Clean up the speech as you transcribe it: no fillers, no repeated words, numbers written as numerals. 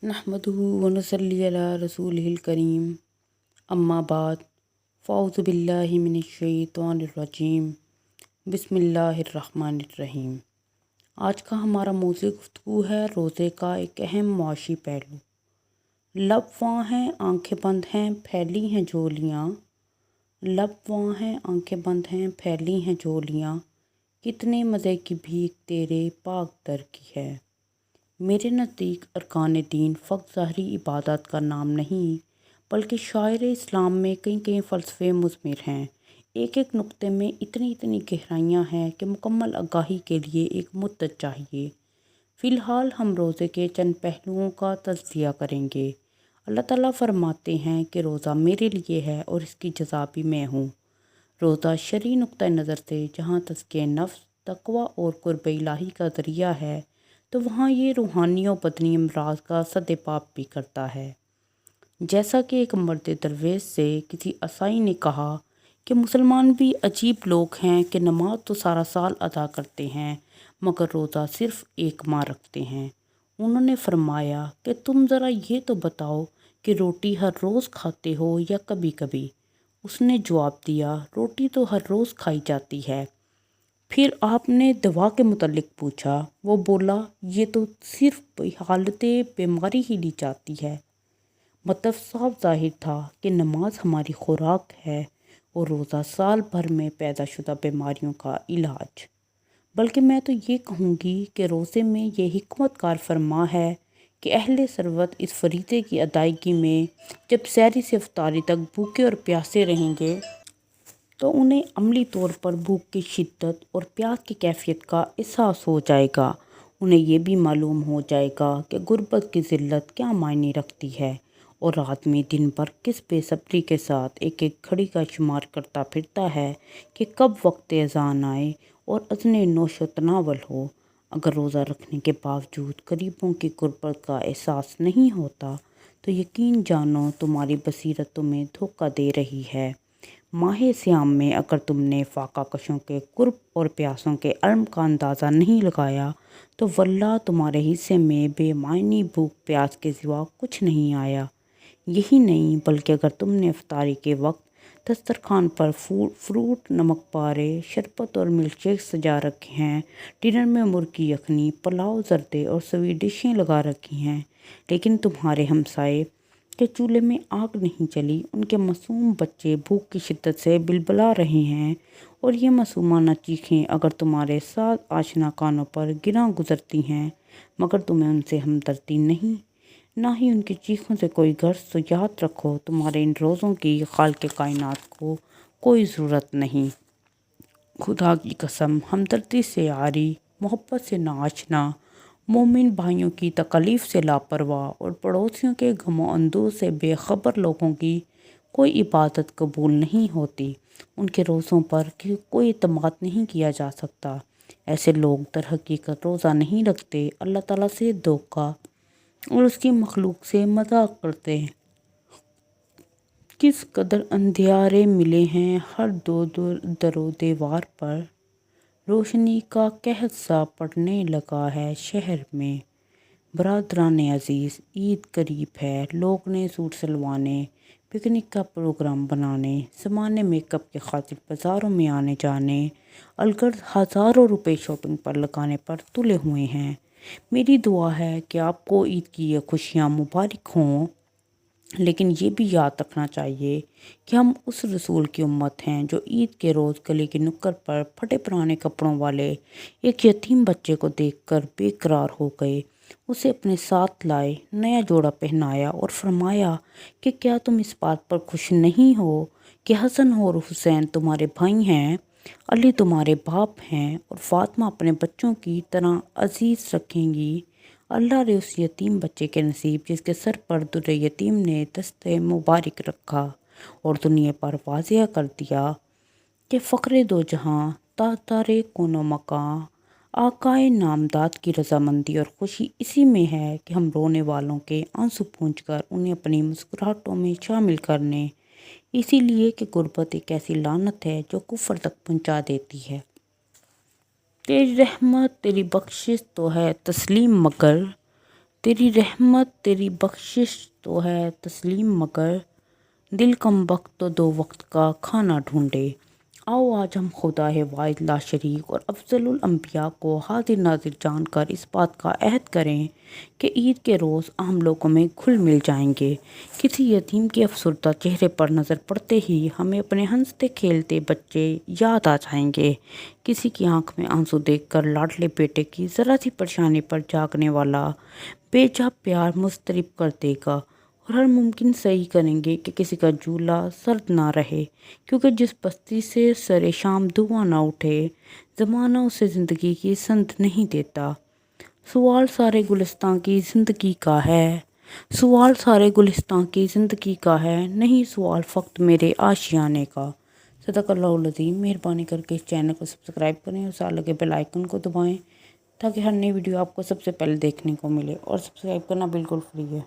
नहमदुहु व नसल्ली अला रसूलिहिल करीम। अम्मा बाद फ़अऊज़ु बिल्लाहि मिनश शैतानिर रजीम। बिस्मिल्लाहिर्रहमानिर्रहीम। आज का हमारा मौज़ू गुफ्तगू है रोज़े का एक अहम मुआशी पहलू। लब वां हैं आंखें बंद हैं फैली हैं झोलियाँ। लब वां हैं आंखें बंद हैं फैली हैं झोलियाँ। कितने मज़े की भीख तेरे पाक दर की है। मेरे नज़दीक अरकान दीन फ़क़्त ज़ाहरी इबादत का नाम नहीं बल्कि शायर इस्लाम में कई कई फ़लसफ़े मुज़मिर हैं। एक एक नुक्ते में इतनी इतनी गहराइयाँ हैं कि मुकम्मल आगाही के लिए एक मुद्दत चाहिए। फ़िलहाल हम रोज़े के चंद पहलुओं का तज़किया करेंगे। अल्लाह ताला फरमाते हैं कि रोज़ा मेरे लिए है और इसकी जज़ा भी मैं हूँ। रोज़ा शरई नुक्ता नज़र से जहाँ तज़किया नफ्स, तक़वा और क़ुर्ब इलाही का ज़रिया है तो वहाँ ये रूहानी और बदनी अमराज का सद्देपाप भी करता है। जैसा कि एक मर्द दरवेश से किसी असाई ने कहा कि मुसलमान भी अजीब लोग हैं कि नमाज तो सारा साल अदा करते हैं मगर रोज़ा सिर्फ़ एक माह रखते हैं। उन्होंने फरमाया कि तुम ज़रा ये तो बताओ कि रोटी हर रोज़ खाते हो या कभी कभी। उसने जवाब दिया, रोटी तो हर रोज़ खाई जाती है। फिर आपने दवा के मुतल्लिक पूछा। वो बोला, ये तो सिर्फ हालत बीमारी ही ली जाती है। मतलब साफ जाहिर था कि नमाज हमारी खुराक है और रोज़ा साल भर में पैदाशुदा बीमारियों का इलाज। बल्कि मैं तो ये कहूँगी कि रोज़े में ये हिकमत कार फरमा है कि अहले सरवत इस फरीज़े की अदायगी में जब सहरी से इफ्तारी तक भूखे और प्यासे रहेंगे तो उन्हें अमली तौर पर भूख की शिद्दत और प्यास की कैफियत का एहसास हो जाएगा। उन्हें ये भी मालूम हो जाएगा कि गुर्बत की ज़िल्लत क्या मायने रखती है और आदमी दिन भर किस बेसब्री के साथ एक एक घड़ी का शुमार करता फिरता है कि कब वक्त अज़ान आए और अज़्न नोशो तनावल हो। अगर रोज़ा रखने के बावजूद गरीबों की गुर्बत का एहसास नहीं होता तो यकीन जानो तुम्हारी बसीरत तुम्हें धोखा दे रही है। माह सियाम में अगर तुमने फाका कशों के कुर्ब और प्यासों के अलम का अंदाज़ा नहीं लगाया तो वल्लाह तुम्हारे हिस्से में बेमायनी भूख प्यास के सिवा कुछ नहीं आया। यही नहीं बल्कि अगर तुमने इफ्तारी के वक्त दस्तरखान पर फ्रूट, नमक पारे, शरबत और मिल्क शेक सजा रखे हैं, डिनर में मुर्गी यखनी, पुलाव, जर्दे और स्वीट डिशें लगा रखी हैं, लेकिन तुम्हारे हमसाए के चूल्हे में आग नहीं जली, उनके मासूम बच्चे भूख की शिद्दत से बिलबिला रहे हैं और ये मासूमाना चीखें अगर तुम्हारे साथ आशना कानों पर गिरा गुजरती हैं मगर तुम्हें उनसे हमदर्दी नहीं, ना ही उनकी चीखों से कोई गर्ज, तो याद रखो तुम्हारे इन रोज़ों की खालिक कायनात को कोई ज़रूरत नहीं। खुदा की कसम, हमदर्दी से आरी, मोहब्बत से नाचना, मोमिन भाइयों की तकलीफ़ से लापरवाह और पड़ोसियों के गमो अंदोज़ से बेखबर लोगों की कोई इबादत कबूल नहीं होती। उनके रोज़ों पर कोई एतमाद नहीं किया जा सकता। ऐसे लोग दर हकीकत रोज़ा नहीं रखते, अल्लाह ताला से धोखा और उसकी मखलूक से मजाक करते हैं। किस कदर अंधियारे मिले हैं हर दरो दीवार पर, रोशनी का कहत सा पड़ने लगा है शहर में। बरादरान अजीज़, ईद करीब है, लोग ने सूट सलवाने, पिकनिक का प्रोग्राम बनाने, सामान्य मेकअप के खातिर बाज़ारों में आने जाने, अलगर्ज हज़ारों रुपए शॉपिंग पर लगाने पर तुले हुए हैं। मेरी दुआ है कि आपको ईद की ये खुशियाँ मुबारक हों, लेकिन ये भी याद रखना चाहिए कि हम उस रसूल की उम्मत हैं जो ईद के रोज़ गले की नुक्कड़ पर फटे पुराने कपड़ों वाले एक यतीम बच्चे को देखकर बेकरार हो गए, उसे अपने साथ लाए, नया जोड़ा पहनाया और फरमाया कि क्या तुम इस बात पर खुश नहीं हो कि हसन और हुसैन तुम्हारे भाई हैं, अली तुम्हारे बाप हैं और फातिमा अपने बच्चों की तरह अजीज़ रखेंगी। अल्लाह ने उस यतीम बच्चे के नसीब जिसके सर पर दुर्र यतीम ने दस्ते मुबारक रखा और दुनिया पर वाज़िया कर दिया कि फ़ख्रे दो जहाँ तारे कोनो मकां, आकाए नामदाद की रजामंदी और खुशी इसी में है कि हम रोने वालों के आंसू पूंछकर उन्हें अपनी मुस्कुराहटों में शामिल करने, इसीलिए कि गुर्बत एक ऐसी लानत है जो कुफ्र तक पहुंचा देती है। तेरी रहमत तेरी बख्शिश तो है तस्लीम मगर تیری رحمت تیری بخشش تو ہے تسلیم، مگر دل کم وقت تو دو وقت کا کھانا ڈھونڈے۔ آؤ آج ہم خدا واحد لا شریک اور افضل الانبیاء کو حاضر ناظر جان کر اس بات کا عہد کریں کہ عید کے روز ہم لوگوں میں گھل مل جائیں گے۔ کسی یتیم کے افسردہ چہرے پر نظر پڑتے ہی ہمیں اپنے ہنستے کھیلتے بچے یاد آ جائیں گے۔ کسی کی آنکھ میں آنسو دیکھ کر لاڈلے بیٹے کی ذرا سی پریشانی پر جاگنے والا بے جا پیار مضطرب کر دے گا، اور ہر ممکن صحیح کریں گے کہ کسی کا جھولا سرد نہ رہے، کیونکہ جس بستی سے سر شام دھواں نہ اٹھے زمانہ اسے زندگی کی سند نہیں دیتا۔ سوال سارے گلستاں کی زندگی کا ہے، سوال سارے گلستاں کی زندگی کا ہے، نہیں سوال فقط میرے آشیانے کا۔ صدق اللہ العظیم۔ مہربانی کر کے اس چینل کو سبسکرائب کریں اور ساتھ لگے بیل آئیکن کو دبائیں تاکہ ہر نئی ویڈیو آپ کو سب سے پہلے دیکھنے کو ملے، اور سبسکرائب کرنا بالکل فری ہے۔